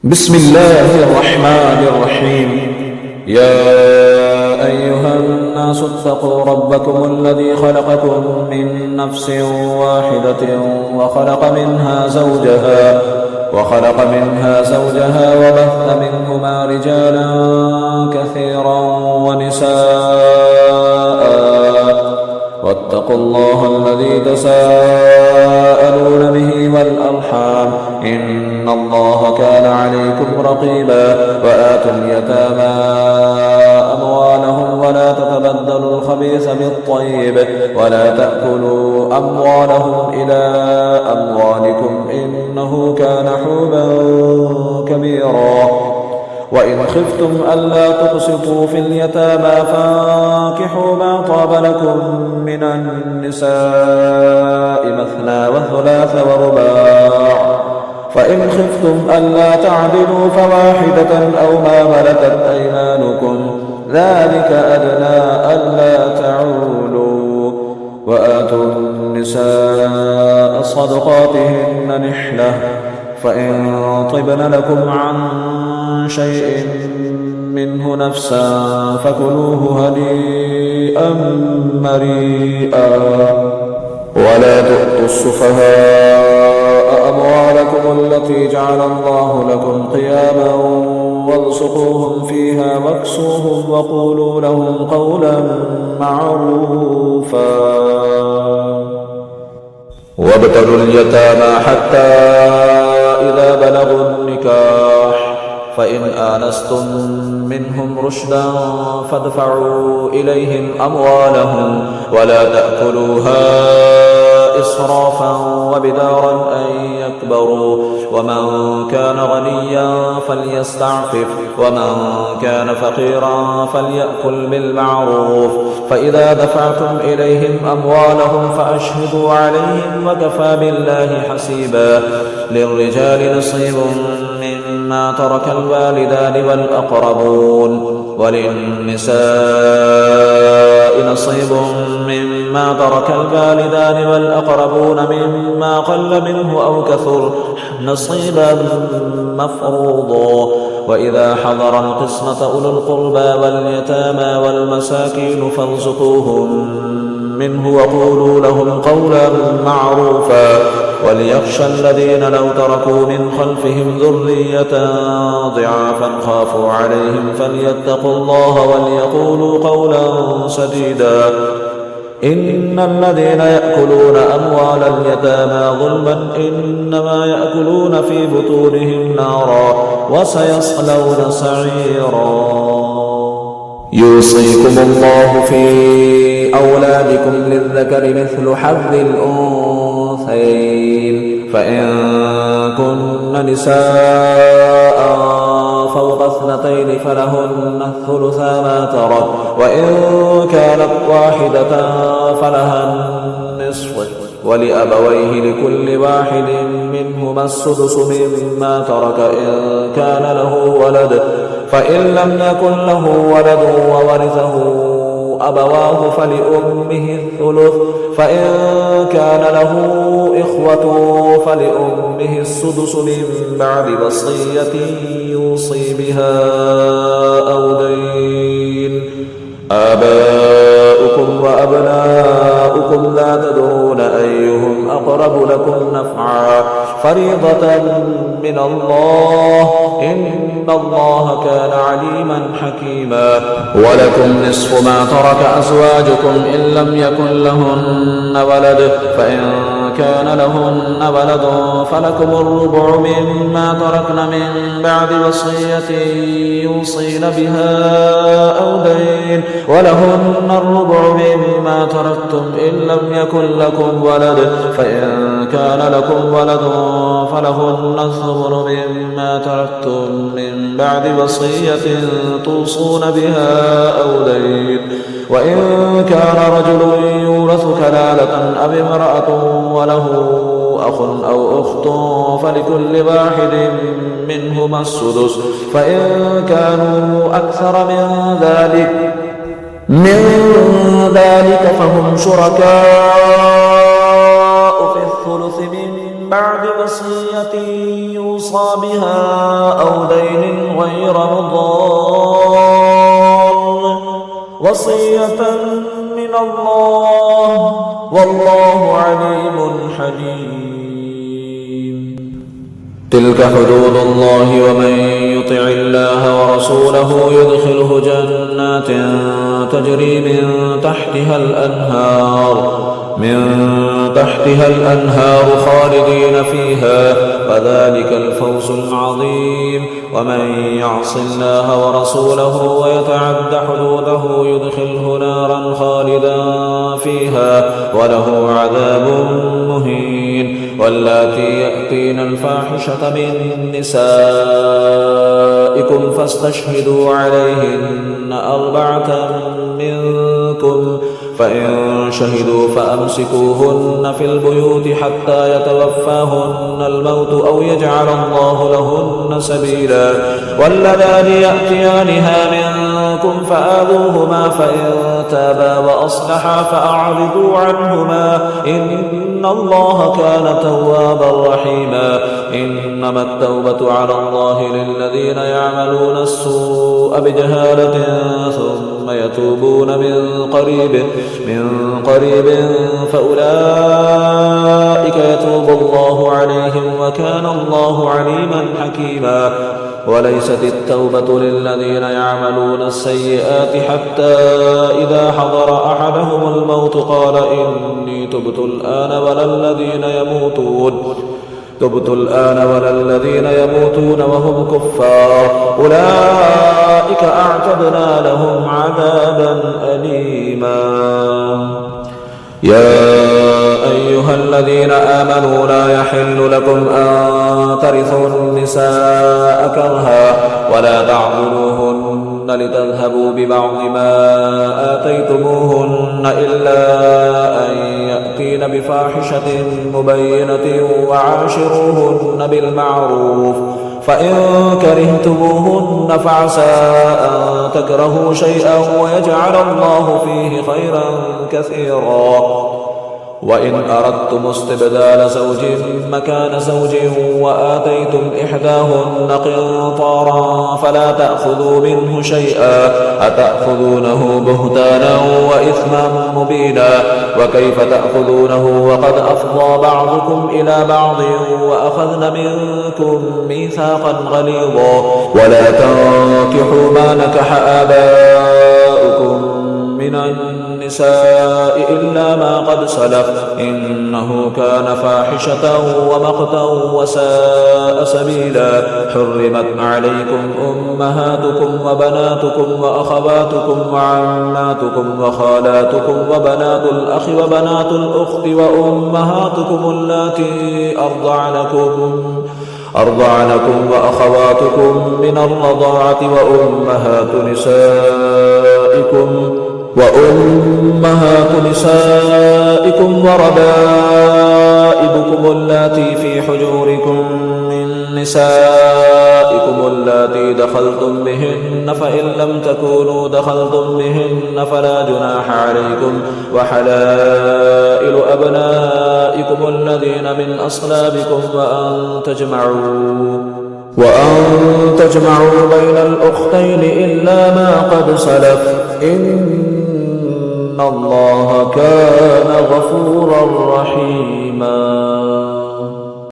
بسم الله الرحمن الرحيم. يا أيها الناس اتقوا ربكم الذي خلقكم من نفس واحدة وخلق منها زوجها وبث منهما رجالا كثيرا ونساء، واتقوا الله الذي تساءلون به والأرحام إن الله كان عليكم رقيبا. وآتوا اليتامى أموالهم ولا تتبدلوا الخبيث بالطيب ولا تأكلوا أموالهم إلى أموالكم إنه كان حوبا كبيرا. وإن خفتم ألا تقسطوا في اليتامى فانكحوا ما طاب لكم من النساء مثنى وثلاث ورباع، فإن خفتم ألا تعدلوا فواحدة أو ما ملكت أيمانكم ذلك أدنى ألا تعولوا. وآتوا النساء صدقاتهن نحلة، فإن طبن لكم عن شيء منه نفسا فكلوه هنيئا مريئا. ولا تؤتوا السفهاء أموالكم التي جعل الله لكم قياما وارزقوهم فيها واكسوهم وقولوا لهم قولا معروفا. وابتلوا اليتامى حتى إذا بلغوا النكاح، فإن آنستم منهم رشدا فادفعوا إليهم أموالهم ولا تأكلوها إسرافا وبدارا أن يكبروا. ومن كان غنيا فليستعفف ومن كان فقيرا فليأكل بالمعروف. فإذا دفعتم إليهم أموالهم فأشهدوا عليهم وكفى بالله حسيبا. للرجال نصيب مما ترك الوالدان والأقربون، وللنساء نصيب مما ترك الوالدان والأقربون مما قل منه أو كثر نصيبا مفروضا. وإذا حضر القسمة أولو القربى واليتامى والمساكين فارزقوهم منه وقولوا لهم قولا معروفا. وليخشى الذين لو تركوا من خلفهم ذرية ضعافا خافوا عليهم فليتقوا الله وليقولوا قولا سديدا. إن الذين يأكلون أموال اليتامى ظلما إنما يأكلون في بطونهم نارا وسيصلون سعيرا. يوصيكم الله في أولادكم للذكر مثل حظ الأنثيين، فإن كن نساء فوق اثنتين فلهن الثلثا ما ترك، وإن كانت واحدة فلها النصف، ولأبويه لكل واحد منهما السدس مما ترك إن كان له ولد، فإن لم يكن له ولد وورثه أبواه فلأمه الثلث، فإن كان له إخوة فلأمه السدس من بعد وصية يوصي بها أو دين. آباؤكم وأبناؤكم لا تدرون أيهم أقرب لكم نفعا فريضة من الله إن الله كان عليما حكيما. ولكم نصف ما ترك أزواجكم إن لم يكن لهن ولد، فإن كان لهن ولد فلكم الربع مما تركن من بعد وصية يوصين بها أو دين، ولهن الربع مما تركتم إن لم يكن لكم ولد، فإن كان لكم ولد فلهن الثمن مما تركتم من بعد وصية توصون بها أو دين. وإن كان رجل يورث كلالة أو امرأة وله أخ أو أخت فلكل واحد منهما السدس، فإن كانوا أكثر من ذلك فهم شركاء في الثلث من بعد وصية يوصى بها أو دين غير مضار وصية من الله والله عليم حليم. تلك حدود الله ومن يطع الله ورسوله يدخله جنات تجري من تحتها الأنهار خالدين فيها وذلك الفوز العظيم. ومن يعص الله ورسوله ويتعد حدوده يدخله نارا خالدا فيها وله عذاب مهين. واللاتي يأتين الفاحشة من نسائكم فاستشهدوا عليهن 4 منكم فإن شهدوا فأمسكوهن في البيوت حتى يتوفاهن الموت أو يجعل الله لهن سبيلا. واللذان يأتيانها منكم فآذوهما فإن تابا وأصلحا فأعرضوا عنهما إن الله كان توابا رحيما. إنما التوبة على الله للذين يعملون السوء بجهالة ثم يتوبون من قريب فأولئك يتوب الله عليهم وكان الله عليما حكيما. وليست التوبة للذين يعملون السيئات حتى إذا حضر أحدهم الموت قال إني تبت الآن ولا الذين يموتون وهم كفار أولئك أعتدنا لهم عذابا أليما. يا أيها الذين آمنوا لا يحل لكم أن ترثوا النساء كرها ولا تعضلوهن لتذهبوا ببعض ما آتيتموهن إلا أن يأتين بفاحشة مبينة وعاشروهن بالمعروف فإن كرهتموهن فعسى أن تكرهوا شيئا ويجعل الله فيه خيرا كثيرا. وإن أردتم استبدال زوج مكان زوج وآتيتم إحداهن قنطارا فلا تأخذوا منه شيئا أتأخذونه بهتانا وإثما مبينا. وكيف تأخذونه وقد أفضى بعضكم إلى بعض وأخذن منكم ميثاقا غليظا. ولا تنكحوا ما نكح آباؤكم من النساء إلا ما قد سلف إنه كان فاحشة ومقتا وساء سبيلا. حرمت عليكم أمهاتكم وبناتكم وأخواتكم وعماتكم وخالاتكم وبنات الأخ وبنات الأخت وأمهاتكم اللاتي أرضعنكم وأخواتكم من الرضاعة وأمهات نسائكم وربائبكم اللاتي في حجوركم من نسائكم اللاتي دخلتم بهن فإن لم تكونوا دخلتم بهن فلا جناح عليكم. وحلائل أبنائكم الذين من أصلابكم وأن تجمعوا بين الأختين إلا ما قد سلف إن الله كان غفورا رحيما.